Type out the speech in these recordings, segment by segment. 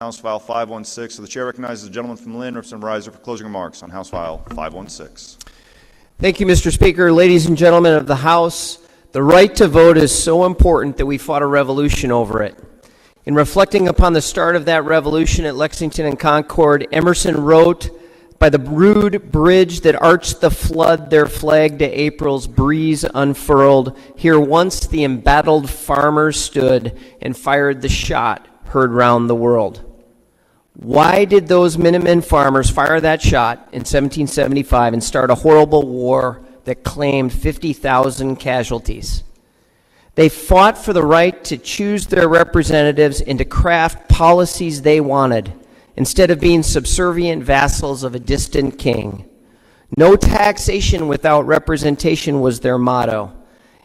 House File 516. So the Chair recognizes the gentleman from Lynn, Representative Rizer, for closing remarks on House File 516. Thank you, Mr. Speaker. Ladies and gentlemen of the House, the right to vote is so important that we fought a revolution over it. In reflecting upon the start of that revolution at Lexington and Concord, Emerson wrote, "By the rude bridge that arched the flood, their flag to April's breeze unfurled. Here once the embattled farmer stood and fired the shot heard round the world." Why did those Minutemen farmers fire that shot in 1775 and start a horrible war that claimed 50,000 casualties? They fought for the right to choose their representatives and to craft policies they wanted, instead of being subservient vassals of a distant king. No taxation without representation was their motto.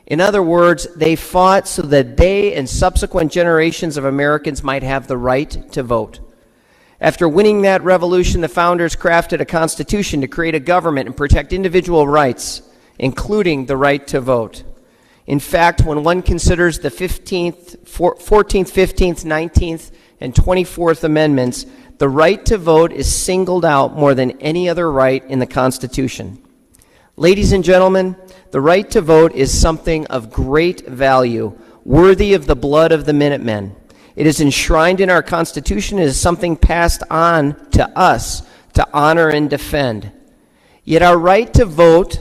In other words, they fought so that they and subsequent generations of Americans might have the right to vote. After winning that revolution, the founders crafted a constitution to create a government and protect individual rights, including the right to vote. In fact, when one considers the 14th, 15th, 19th, and 24th Amendments, the right to vote is singled out more than any other right in the Constitution. Ladies and gentlemen, the right to vote is something of great value, worthy of the blood of the Minutemen. It is enshrined in our Constitution. It is something passed on to us to honor and defend. Yet our right to vote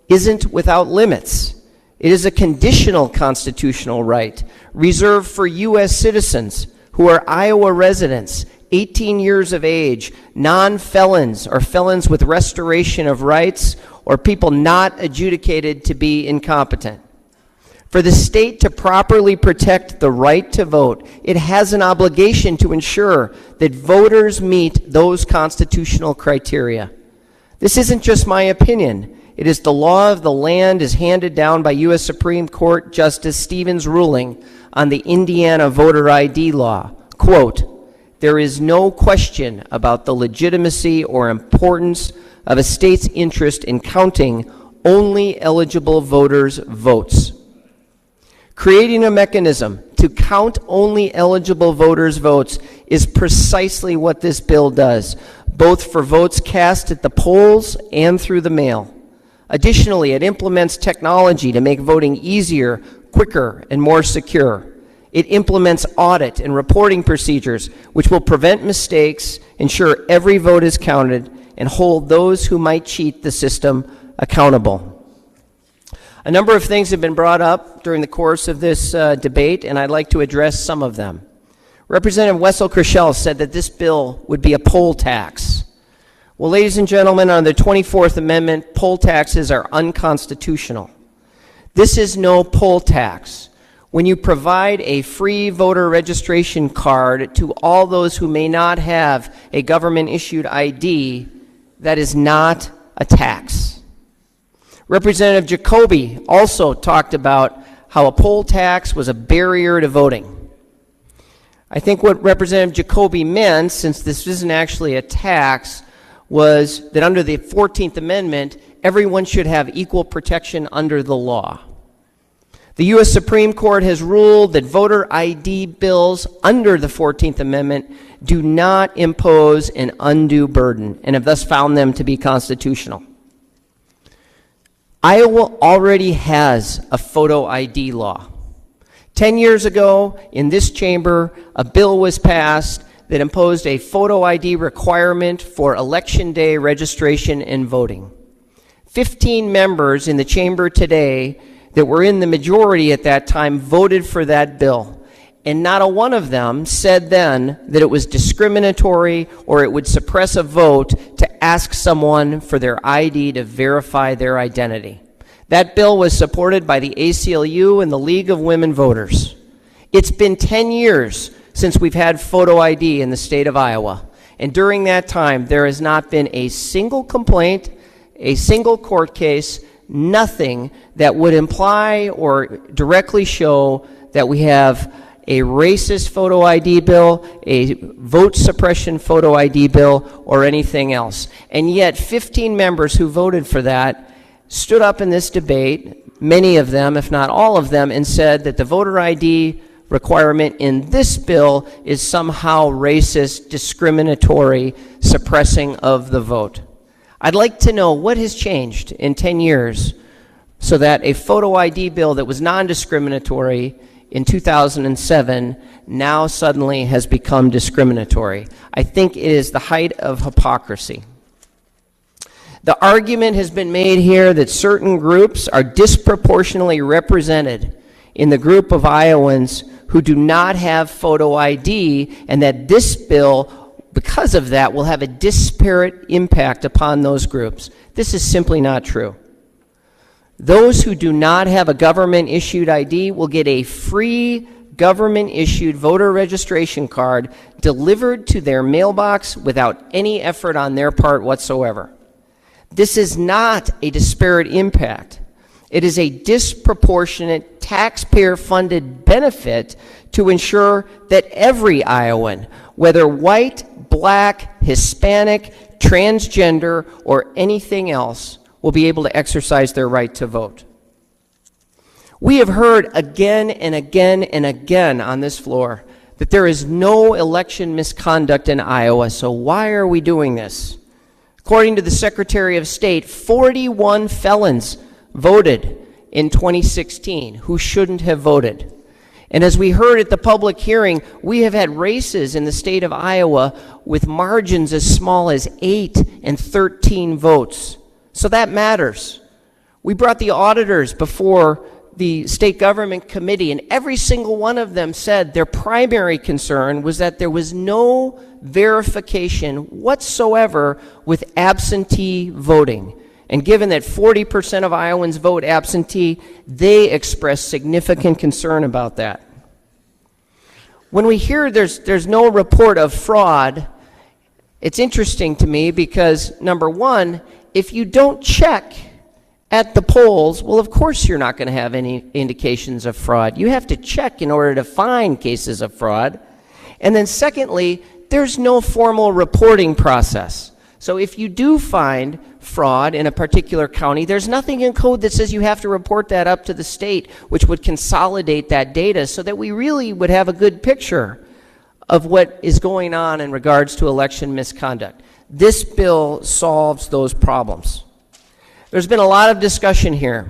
isn't without limits. It is a conditional constitutional right reserved for U.S. citizens who are Iowa residents, 18 years of age, non-felons or felons with restoration of rights, or people not adjudicated to be incompetent. For the state to properly protect the right to vote, it has an obligation to ensure that voters meet those constitutional criteria. This isn't just my opinion. It is the law of the land as handed down by U.S. Supreme Court Justice Stevens' ruling on the Indiana voter ID law. Quote, "There is no question about the legitimacy or importance of a state's interest in counting only eligible voters' votes." Creating a mechanism to count only eligible voters' votes is precisely what this bill does, both for votes cast at the polls and through the mail. Additionally, it implements technology to make voting easier, quicker, and more secure. It implements audit and reporting procedures which will prevent mistakes, ensure every vote is counted, and hold those who might cheat the system accountable. A number of things have been brought up during the course of this debate, and I'd like to address some of them. Representative Wessel-Krishel said that this bill would be a poll tax. Well, ladies and gentlemen, on the 24th Amendment, poll taxes are unconstitutional. This is no poll tax. When you provide a free voter registration card to all those who may not have a government-issued ID, that is not a tax. Representative Jacoby also talked about how a poll tax was a barrier to voting. I think what Representative Jacoby meant, since this isn't actually a tax, was that under the 14th Amendment, everyone should have equal protection under the law. The U.S. Supreme Court has ruled that voter ID bills under the 14th Amendment do not impose an undue burden and have thus found them to be constitutional. Iowa already has a photo ID law. 10 years ago, in this chamber, a bill was passed that imposed a photo ID requirement for Election Day registration and voting. 15 members in the chamber today that were in the majority at that time voted for that bill, and not a one of them said then that it was discriminatory or it would suppress a vote to ask someone for their ID to verify their identity. That bill was supported by the ACLU and the League of Women Voters. It's been 10 years since we've had photo ID in the state of Iowa, and during that time there has not been a single complaint, a single court case, nothing that would imply or directly show that we have a racist photo ID bill, a vote suppression photo ID bill, or anything else. And yet 15 members who voted for that stood up in this debate, many of them, if not all of them, and said that the voter ID requirement in this bill is somehow racist, discriminatory, suppressing of the vote. I'd like to know what has changed in 10 years so that a photo ID bill that was non-discriminatory in 2007 now suddenly has become discriminatory. I think it is the height of hypocrisy. The argument has been made here that certain groups are disproportionately represented in the group of Iowans who do not have photo ID, and that this bill, because of that, will have a disparate impact upon those groups. This is simply not true. Those who do not have a government-issued ID will get a free government-issued voter registration card delivered to their mailbox without any effort on their part whatsoever. This is not a disparate impact. It is a disproportionate taxpayer-funded benefit to ensure that every Iowan, whether white, black, Hispanic, transgender, or anything else, will be able to exercise their right to vote. We have heard again and again and again on this floor that there is no election misconduct in Iowa, so why are we doing this? According to the Secretary of State, 41 felons voted in 2016 who shouldn't have voted. And as we heard at the public hearing, we have had races in the state of Iowa with margins as small as 8 and 13 votes. So that matters. We brought the auditors before the state government committee, and every single one of them said their primary concern was that there was no verification whatsoever with absentee voting. And given that 40% of Iowans vote absentee, they expressed significant concern about that. When we hear there's no report of fraud, it's interesting to me because, number one, if you don't check at the polls, well, of course you're not going to have any indications of fraud. You have to check in order to find cases of fraud. And then secondly, there's no formal reporting process. So if you do find fraud in a particular county, there's nothing in code that says you have to report that up to the state, which would consolidate that data so that we really would have a good picture of what is going on in regards to election misconduct. This bill solves those problems. There's been a lot of discussion here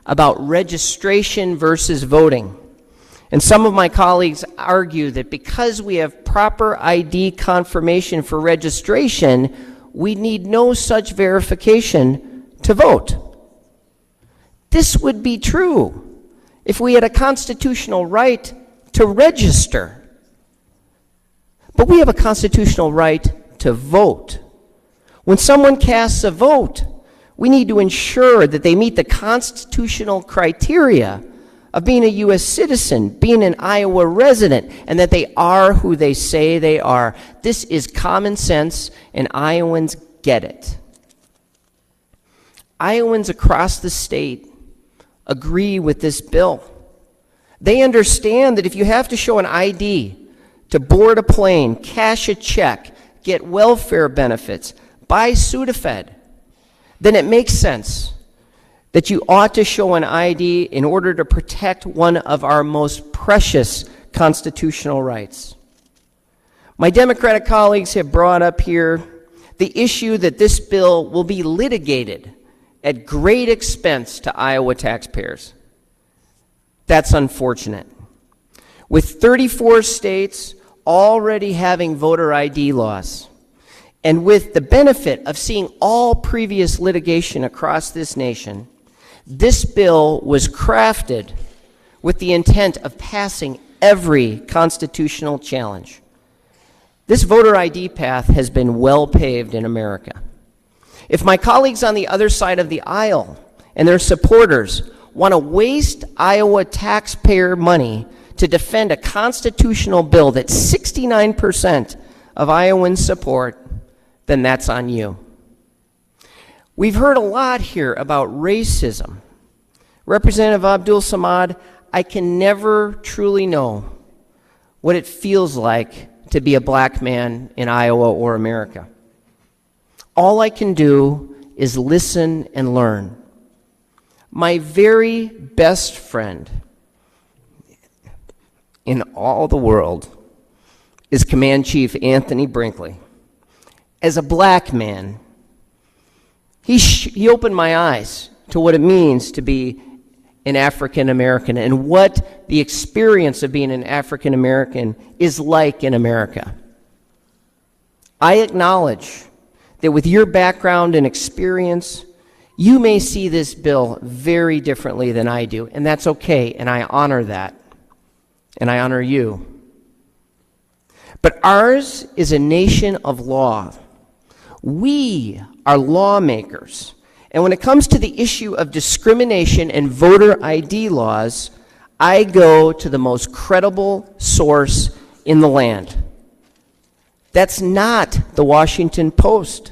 about registration versus voting. And some of my colleagues argue that because we have proper ID confirmation for registration, we need no such verification to vote. This would be true if we had a constitutional right to register. But we have a constitutional right to vote. When someone casts a vote, we need to ensure that they meet the constitutional criteria of being a U.S. citizen, being an Iowa resident, and that they are who they say they are. This is common sense, and Iowans get it. Iowans across the state agree with this bill. They understand that if you have to show an ID to board a plane, cash a check, get welfare benefits, buy Sudafed, then it makes sense that you ought to show an ID in order to protect one of our most precious constitutional rights. My Democratic colleagues have brought up here the issue that this bill will be litigated at great expense to Iowa taxpayers. That's unfortunate. With 34 states already having voter ID laws, and with the benefit of seeing all previous litigation across this nation, this bill was crafted with the intent of passing every constitutional challenge. This voter ID path has been well paved in America. If my colleagues on the other side of the aisle and their supporters want to waste Iowa taxpayer money to defend a constitutional bill that 69% of Iowans support, then that's on you. We've heard a lot here about racism. Representative Abdul Samad, I can never truly know what it feels like to be a black man in Iowa or America. All I can do is listen and learn. My very best friend in all the world is Command Chief Anthony Brinkley. As a black man, he opened my eyes to what it means to be an African American and what the experience of being an African American is like in America. I acknowledge that with your background and experience, you may see this bill very differently than I do, and that's okay, and I honor that, and I honor you. But ours is a nation of law. We are lawmakers. And when it comes to the issue of discrimination and voter ID laws, I go to the most credible source in the land. That's not the Washington Post.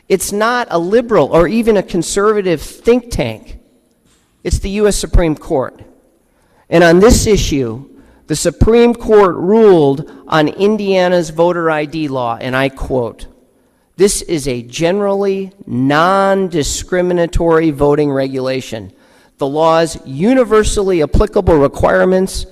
It's not a liberal or even a conservative think tank. It's the U.S. Supreme Court. And on this issue, the Supreme Court ruled on Indiana's voter ID law, and I quote, "This is a generally non-discriminatory voting regulation. The law's universally applicable requirements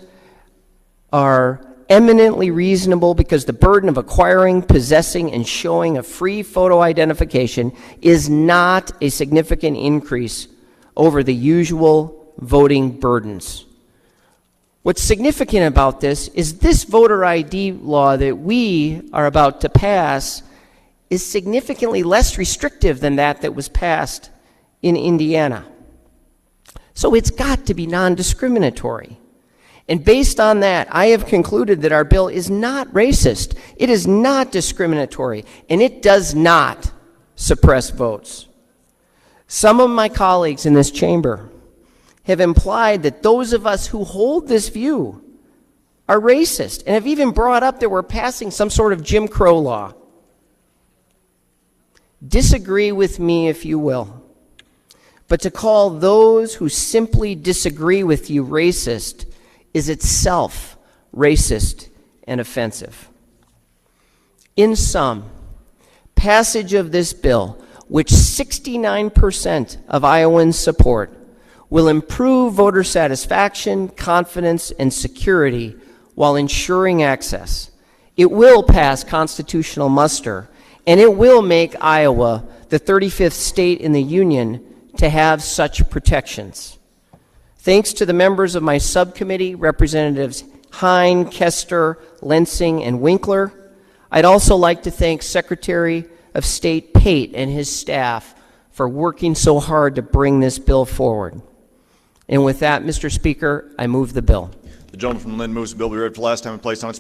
are eminently reasonable because the burden of acquiring, possessing, and showing a free photo identification is not a significant increase over the usual voting burdens." What's significant about this is this voter ID law that we are about to pass is significantly less restrictive than that was passed in Indiana. So it's got to be non-discriminatory. And based on that, I have concluded that our bill is not racist, it is not discriminatory, and it does not suppress votes. Some of my colleagues in this chamber have implied that those of us who hold this view are racist, and have even brought up that we're passing some sort of Jim Crow law. Disagree with me if you will, but to call those who simply disagree with you racist is itself racist and offensive. In sum, passage of this bill, which 69% of Iowans support, will improve voter satisfaction, confidence, and security while ensuring access. It will pass constitutional muster, and it will make Iowa the 35th state in the union to have such protections. Thanks to the members of my subcommittee, Representatives Hine, Kester, Lensing, and Winkler. I'd also like to thank Secretary of State Pate and his staff for working so hard to bring this bill forward. And with that, Mr. Speaker, I move the bill. The gentleman from Lynn moves the bill be read for the last time and placed on its